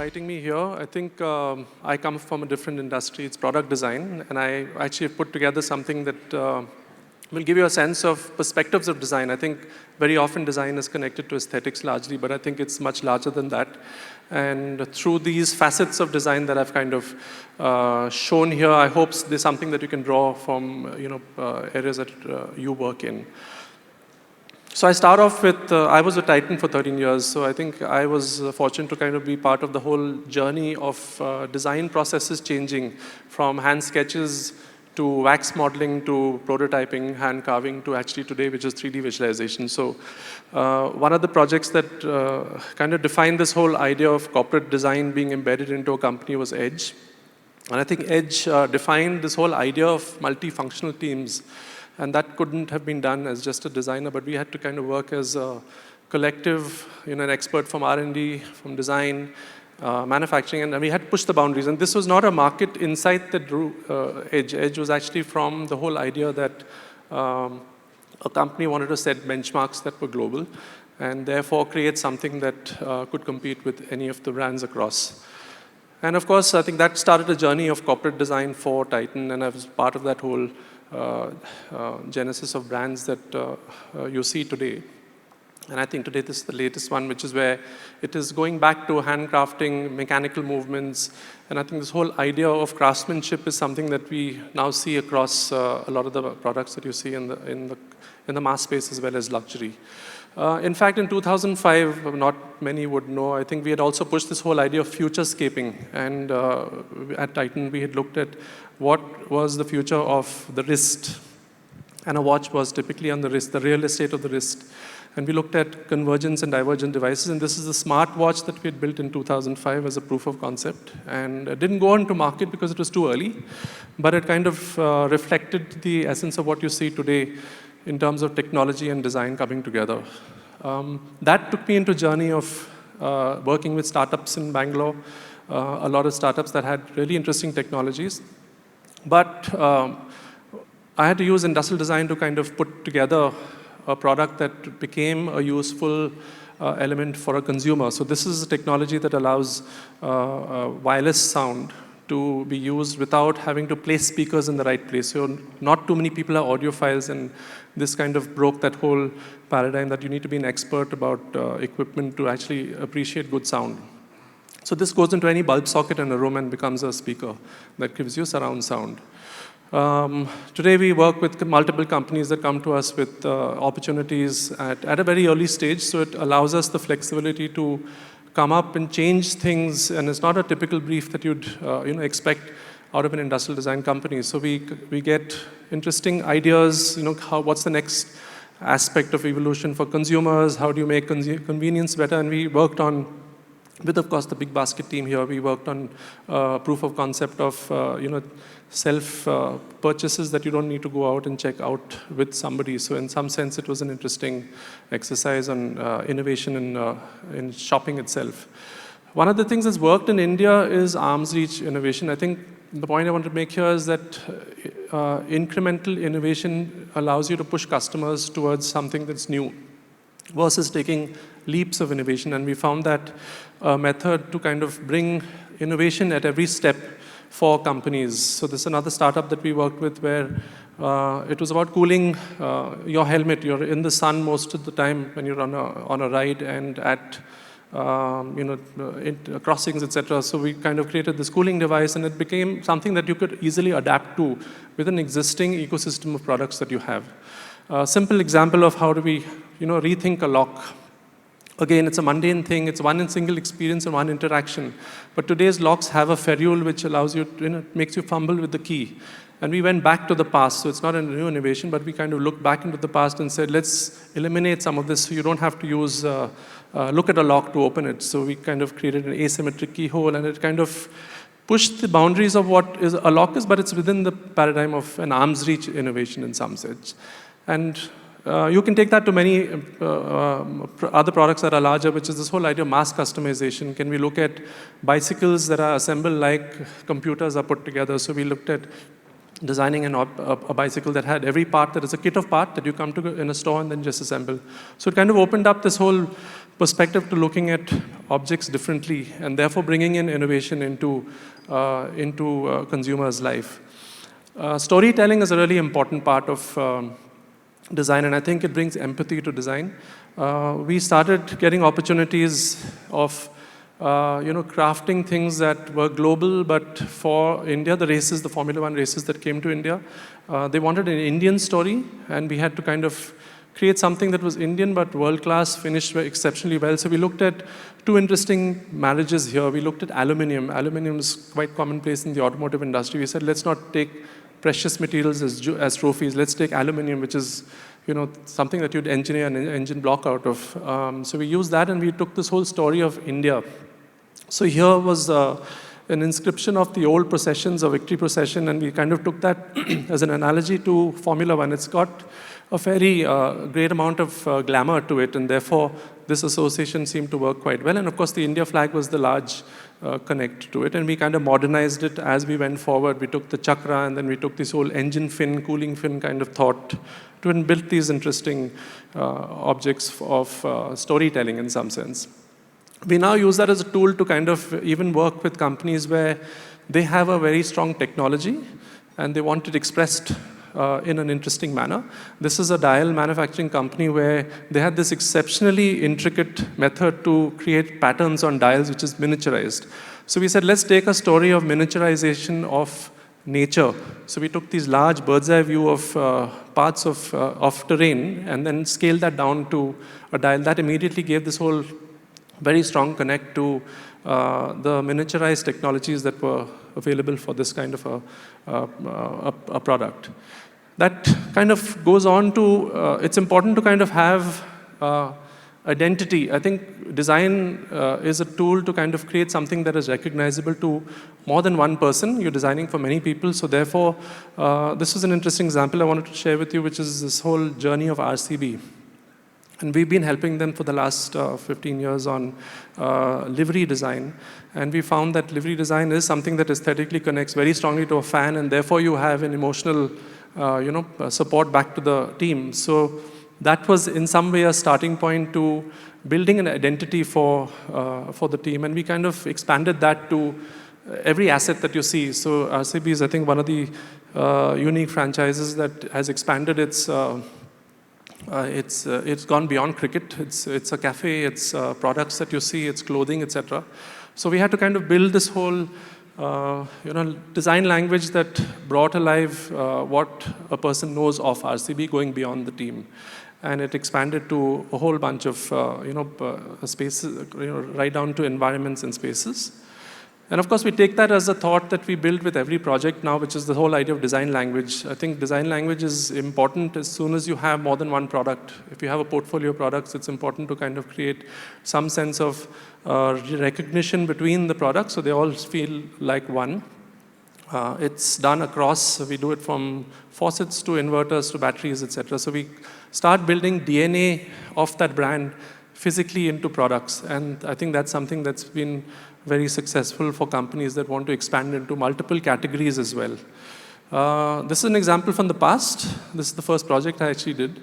inviting me here. I think I come from a different industry. It's product design, and I actually have put together something that will give you a sense of perspectives of design. I think very often design is connected to aesthetics largely, but I think it's much larger than that. And through these facets of design that I've kind of shown here, I hope there's something that you can draw from areas that you work in. So I start off with, I was a Titan for 13 years, so I think I was fortunate to kind of be part of the whole journey of design processes changing from hand sketches to wax modeling to prototyping, hand carving to actually today, which is 3D visualization. So one of the projects that kind of defined this whole idea of corporate design being embedded into a company was Edge. And I think Edge defined this whole idea of multifunctional teams. And that couldn't have been done as just a designer, but we had to kind of work as a collective, an expert from R&D, from design, manufacturing, and we had to push the boundaries. And this was not a market insight that drew Edge. Edge was actually from the whole idea that a company wanted to set benchmarks that were global and therefore create something that could compete with any of the brands across. And of course, I think that started a journey of corporate design for Titan, and I was part of that whole genesis of brands that you see today. And I think today this is the latest one, which is where it is going back to handcrafting, mechanical movements, and I think this whole idea of craftsmanship is something that we now see across a lot of the products that you see in the mass space as well as luxury. In fact, in 2005, not many would know, I think we had also pushed this whole idea of futurescaping. And at Titan, we had looked at what was the future of the wrist. And a watch was typically on the wrist, the real estate of the wrist. And we looked at convergence and divergent devices. And this is the smart watch that we had built in 2005 as a proof of concept. And it didn't go on to market because it was too early. But it kind of reflected the essence of what you see today in terms of technology and design coming together. That took me into a journey of working with startups in Bangalore, a lot of startups that had really interesting technologies. But I had to use industrial design to kind of put together a product that became a useful element for a consumer. So this is a technology that allows wireless sound to be used without having to place speakers in the right place. So not too many people are audiophiles, and this kind of broke that whole paradigm that you need to be an expert about equipment to actually appreciate good sound. So this goes into any bulb socket in a room and becomes a speaker that gives you surround sound. Today we work with multiple companies that come to us with opportunities at a very early stage, so it allows us the flexibility to come up and change things, and it's not a typical brief that you'd expect out of an industrial design company. So we get interesting ideas, what's the next aspect of evolution for consumers, how do you make convenience better, and we worked on, with of course the big basket team here, we worked on proof of concept of self purchases that you don't need to go out and check out with somebody. So in some sense, it was an interesting exercise on innovation in shopping itself. One of the things that's worked in India is arm's reach innovation. I think the point I want to make here is that incremental innovation allows you to push customers towards something that's new versus taking leaps of innovation. And we found that method to kind of bring innovation at every step for companies. So this is another startup that we worked with where it was about cooling your helmet. You're in the sun most of the time when you're on a ride and at crossings, etc. So we kind of created this cooling device, and it became something that you could easily adapt to with an existing ecosystem of products that you have. A simple example of how do we rethink a lock. Again, it's a mundane thing. It's one single experience and one interaction. But today's locks have a ferrule which allows you, makes you fumble with the key. And we went back to the past. So it's not a new innovation, but we kind of looked back into the past and said, let's eliminate some of this so you don't have to use, look at a lock to open it. So we kind of created an asymmetric keyhole, and it kind of pushed the boundaries of what is a lock is, but it's within the paradigm of an arm's reach innovation in some sense. And you can take that to many other products that are larger, which is this whole idea of mass customization. Can we look at bicycles that are assembled like computers are put together? So we looked at designing a bicycle that had every part that is a kit of part that you come to in a store and then just assemble. So it kind of opened up this whole perspective to looking at objects differently and therefore bringing in innovation into consumers' life. Storytelling is a really important part of design, and I think it brings empathy to design. We started getting opportunities of crafting things that were global, but for India, the races, the Formula One races that came to India, they wanted an Indian story, and we had to kind of create something that was Indian, but world-class, finished exceptionally well. So we looked at two interesting marriages here. We looked at aluminum. Aluminum is quite commonplace in the automotive industry. We said, let's not take precious materials as trophies. Let's take aluminum, which is something that you'd engineer an engine block out of. So we used that, and we took this whole story of India. So here was an inscription of the old processions, a victory procession, and we kind of took that as an analogy to Formula One. It's got a very great amount of glamour to it, and therefore this association seemed to work quite well. And of course, the India flag was the large connect to it, and we kind of modernized it as we went forward. We took the chakra, and then we took this whole engine fin, cooling fin kind of thought to and built these interesting objects of storytelling in some sense. We now use that as a tool to kind of even work with companies where they have a very strong technology and they want it expressed in an interesting manner. This is a dial manufacturing company where they had this exceptionally intricate method to create patterns on dials, which is miniaturized. So we said, let's take a story of miniaturization of nature. So we took these large bird's eye view of parts of terrain and then scaled that down to a dial. That immediately gave this whole very strong connect to the miniaturized technologies that were available for this kind of a product. That kind of goes on to, it's important to kind of have identity. I think design is a tool to kind of create something that is recognizable to more than one person. You're designing for many people, so therefore, this is an interesting example I wanted to share with you, which is this whole journey of RCB. And we've been helping them for the last 15 years on livery design. And we found that livery design is something that aesthetically connects very strongly to a fan, and therefore you have an emotional support back to the team. So that was in some way a starting point to building an identity for the team. And we kind of expanded that to every asset that you see. So RCB is, I think, one of the unique franchises that has expanded its it's gone beyond cricket. It's a cafe, it's products that you see, it's clothing, etc. So we had to kind of build this whole design language that brought alive what a person knows of RCB going beyond the team. And it expanded to a whole bunch of spaces, right down to environments and spaces. And of course, we take that as a thought that we build with every project now, which is the whole idea of design language. I think design language is important as soon as you have more than one product. If you have a portfolio of products, it's important to kind of create some sense of recognition between the products so they all feel like one. It's done across, we do it from faucets to inverters to batteries, etc. So we start building DNA of that brand physically into products. And I think that's something that's been very successful for companies that want to expand into multiple categories as well. This is an example from the past. This is the first project I actually did.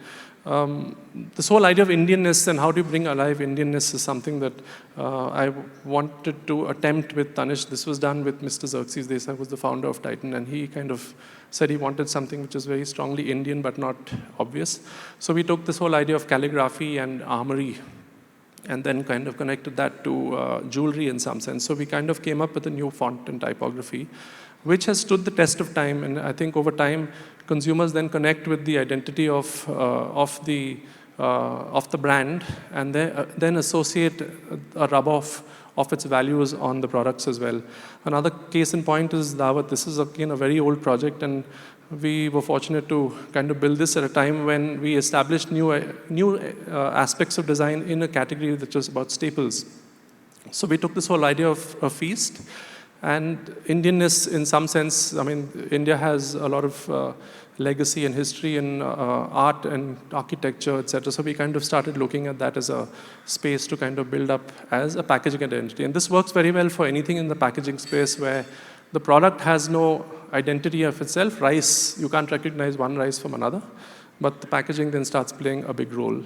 This whole idea of Indianness and how do you bring alive Indianness is something that I wanted to attempt with Tanish. This was done with Mr. Xerxes Desai, who was the founder of Titan, and he kind of said he wanted something which is very strongly Indian but not obvious. So we took this whole idea of calligraphy and armory and then kind of connected that to jewelry in some sense. So we kind of came up with a new font and typography, which has stood the test of time. And I think over time, consumers then connect with the identity of the brand, and then associate a rub-off of its values on the products as well. Another case in point is Dawat. This is again a very old project, and we were fortunate to kind of build this at a time when we established new aspects of design in a category that was about staples. So we took this whole idea of a feast and Indianness in some sense. I mean, India has a lot of legacy and history in art and architecture, etc. So we kind of started looking at that as a space to kind of build up as a packaging identity. And this works very well for anything in the packaging space where the product has no identity of itself. Rice, you can't recognize one rice from another, but the packaging then starts playing a big role.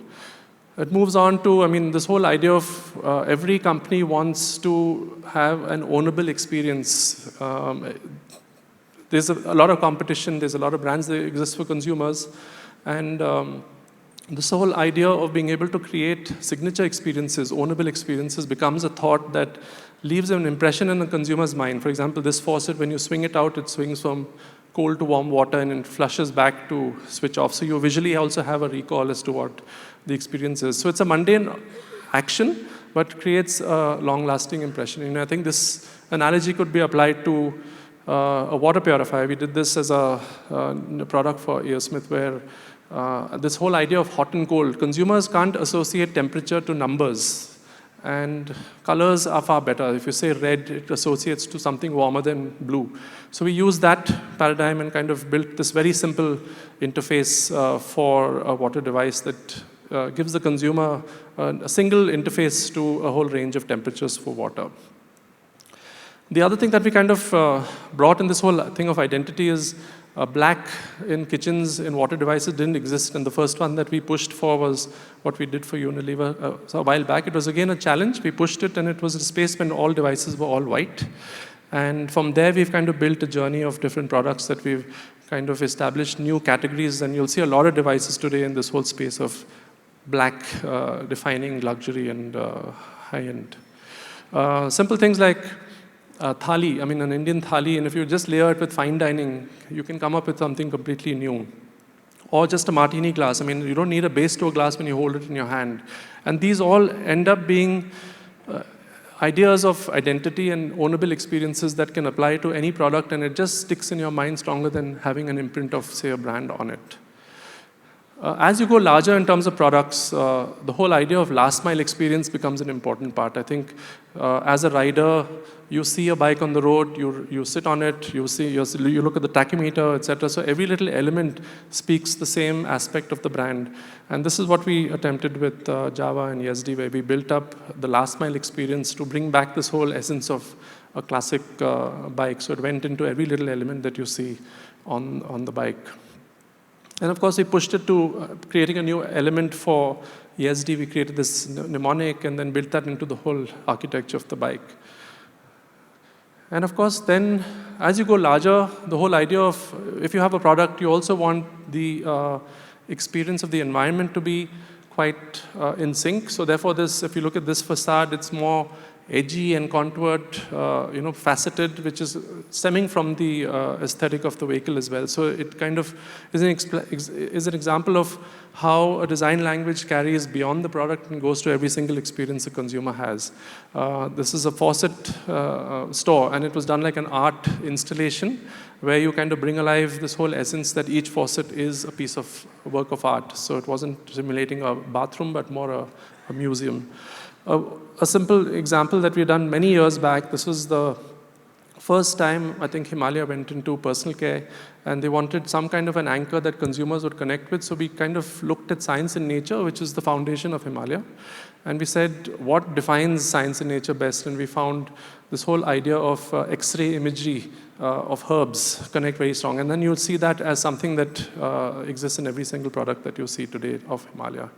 It moves on to, I mean, this whole idea of every company wants to have an ownable experience. There's a lot of competition, there's a lot of brands that exist for consumers, and this whole idea of being able to create signature experiences, ownable experiences, becomes a thought that leaves an impression in the consumer's mind. For example, this faucet, when you swing it out, it swings from cold to warm water and it flushes back to switch off. So you visually also have a recall as to what the experience is. So it's a mundane action, but creates a long-lasting impression. And I think this analogy could be applied to a water purifier. We did this as a product for Aerosmith, where this whole idea of hot and cold, consumers can't associate temperature to numbers. And colors are far better. If you say red, it associates to something warmer than blue. So we used that paradigm and kind of built this very simple interface for a water device that gives the consumer a single interface to a whole range of temperatures for water. The other thing that we kind of brought in this whole thing of identity is black in kitchens, in water devices, didn't exist. And the first one that we pushed for was what we did for Unilever so a while back. It was again a challenge. We pushed it, and it was a space when all devices were all white. And from there, we've kind of built a journey of different products that we've kind of established new categories. And you'll see a lot of devices today in this whole space of black, defining luxury and high-end. Simple things like thali, I mean, an Indian thali, and if you just layer it with fine dining, you can come up with something completely new. Or just a martini glass. I mean, you don't need a base to a glass when you hold it in your hand. And these all end up being ideas of identity and ownable experiences that can apply to any product, and it just sticks in your mind stronger than having an imprint of, say, a brand on it. As you go larger in terms of products, the whole idea of last mile experience becomes an important part. I think as a rider, you see a bike on the road, you sit on it, you look at the tachymeter, etc. So every little element speaks the same aspect of the brand. And this is what we attempted with Java and Yazdi, where we built up the last mile experience to bring back this whole essence of a classic bike. So it went into every little element that you see on the bike. And of course, we pushed it to creating a new element for ESD. We created this mnemonic and then built that into the whole architecture of the bike. And of course, then as you go larger, the whole idea of if you have a product, you also want the experience of the environment to be quite in sync. So therefore, if you look at this facade, it's more edgy and contoured, faceted, which is stemming from the aesthetic of the vehicle as well. So it kind of is an example of how a design language carries beyond the product and goes to every single experience the consumer has. This is a faucet store, and it was done like an art installation where you kind of bring alive this whole essence that each faucet is a piece of work of art. So it wasn't simulating a bathroom, but more a museum. A simple example that we've done many years back, this was the first time I think Himalaya went into personal care, and they wanted some kind of an anchor that consumers would connect with. So we kind of looked at science and nature, which is the foundation of Himalaya. And we said, what defines science and nature best? And we found this whole idea of X-ray imagery of herbs connect very strong. And then you'll see that as something that exists in every single product that you see today of Himalaya.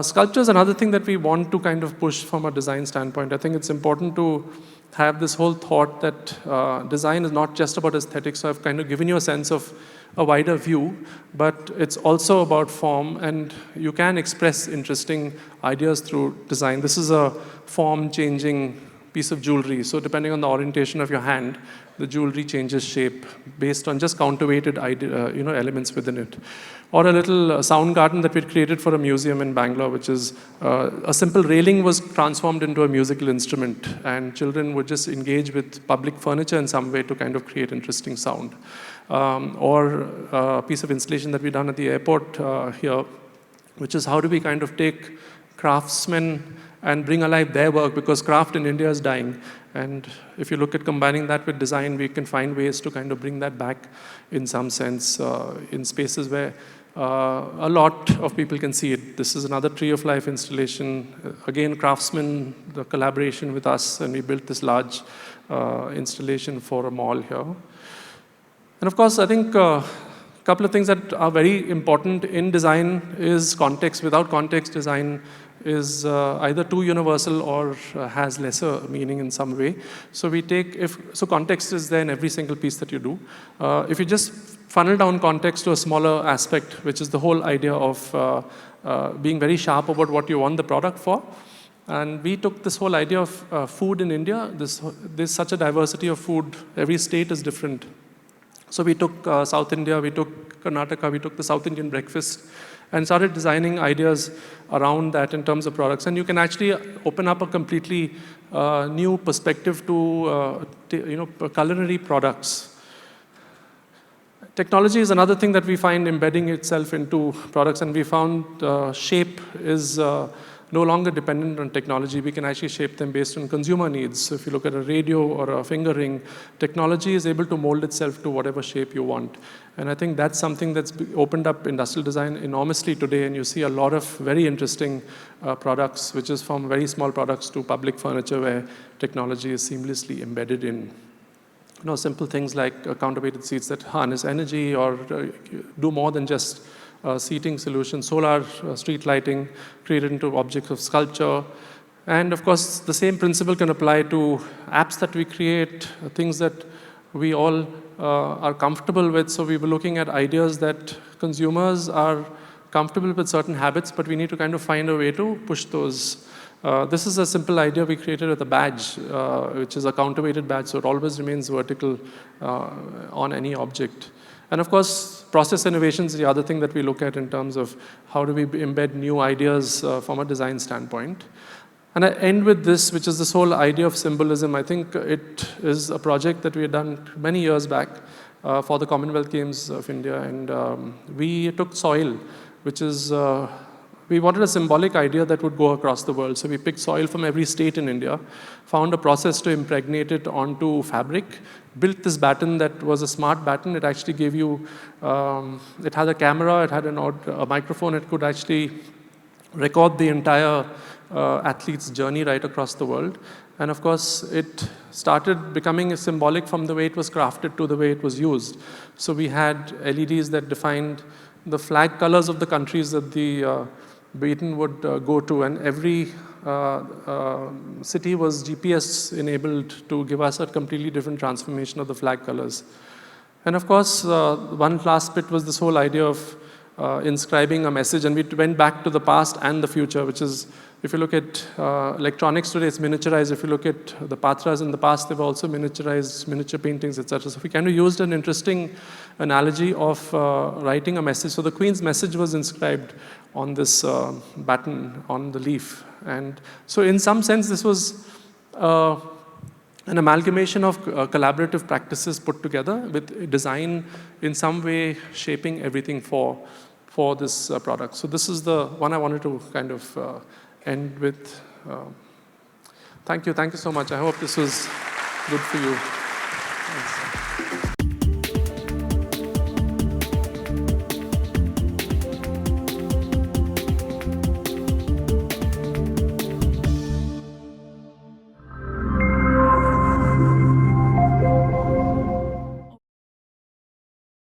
Sculpture is another thing that we want to kind of push from a design standpoint. I think it's important to have this whole thought that design is not just about aesthetics. So I've kind of given you a sense of a wider view, but it's also about form, and you can express interesting ideas through design. This is a form-changing piece of jewelry. So depending on the orientation of your hand, the jewelry changes shape based on just counterweighted elements within it. Or a little sound garden that we created for a museum in Bangalore, which is a simple railing was transformed into a musical instrument, and children would just engage with public furniture in some way to kind of create interesting sound. Or a piece of installation that we've done at the airport here, which is how do we kind of take craftsmen and bring alive their work, because craft in India is dying. And if you look at combining that with design, we can find ways to kind of bring that back in some sense in spaces where a lot of people can see it. This is another Tree of Life installation. Again, craftsmen, the collaboration with us, and we built this large installation for a mall here. And of course, I think a couple of things that are very important in design is context. Without context, design is either too universal or has lesser meaning in some way. So we take, so context is there in every single piece that you do. If you just funnel down context to a smaller aspect, which is the whole idea of being very sharp about what you want the product for. And we took this whole idea of food in India. There's such a diversity of food. Every state is different. So we took South India, we took Karnataka, we took the South Indian breakfast, and started designing ideas around that in terms of products. And you can actually open up a completely new perspective to culinary products. Technology is another thing that we find embedding itself into products, and we found shape is no longer dependent on technology. We can actually shape them based on consumer needs. So if you look at a radio or a finger ring, technology is able to mold itself to whatever shape you want. And I think that's something that's opened up industrial design enormously today, and you see a lot of very interesting products, which is from very small products to public furniture where technology is seamlessly embedded in. Simple things like counterweighted seats that harness energy or do more than just seating solutions, solar street lighting created into objects of sculpture. And of course, the same principle can apply to apps that we create, things that we all are comfortable with. So we were looking at ideas that consumers are comfortable with certain habits, but we need to kind of find a way to push those. This is a simple idea we created with a badge, which is a counterweighted badge, so it always remains vertical on any object. And of course, process innovation is the other thing that we look at in terms of how do we embed new ideas from a design standpoint. And I end with this, which is this whole idea of symbolism. I think it is a project that we had done many years back for the Commonwealth Games of India. And we took soil, which is, we wanted a symbolic idea that would go across the world. So we picked soil from every state in India, found a process to impregnate it onto fabric, built this baton that was a smart baton. It actually gave you, it had a camera, it had a microphone. It could actually record the entire athlete's journey right across the world. And of course, it started becoming symbolic from the way it was crafted to the way it was used. So we had LEDs that defined the flag colors of the countries that the baton would go to, and every city was GPS enabled to give us a completely different transformation of the flag colors. And of course, one last bit was this whole idea of inscribing a message, and we went back to the past and the future, which is, if you look at electronics today, it's miniaturized. If you look at the patras in the past, they've also miniaturized miniature paintings, etc. So we kind of used an interesting analogy of writing a message. So the Queen's message was inscribed on this baton, on the leaf. And so in some sense, this was an amalgamation of collaborative practices put together with design in some way shaping everything for this product. So this is the one I wanted to kind of end with. Thank you so much. I hope this was good for you. Thanks.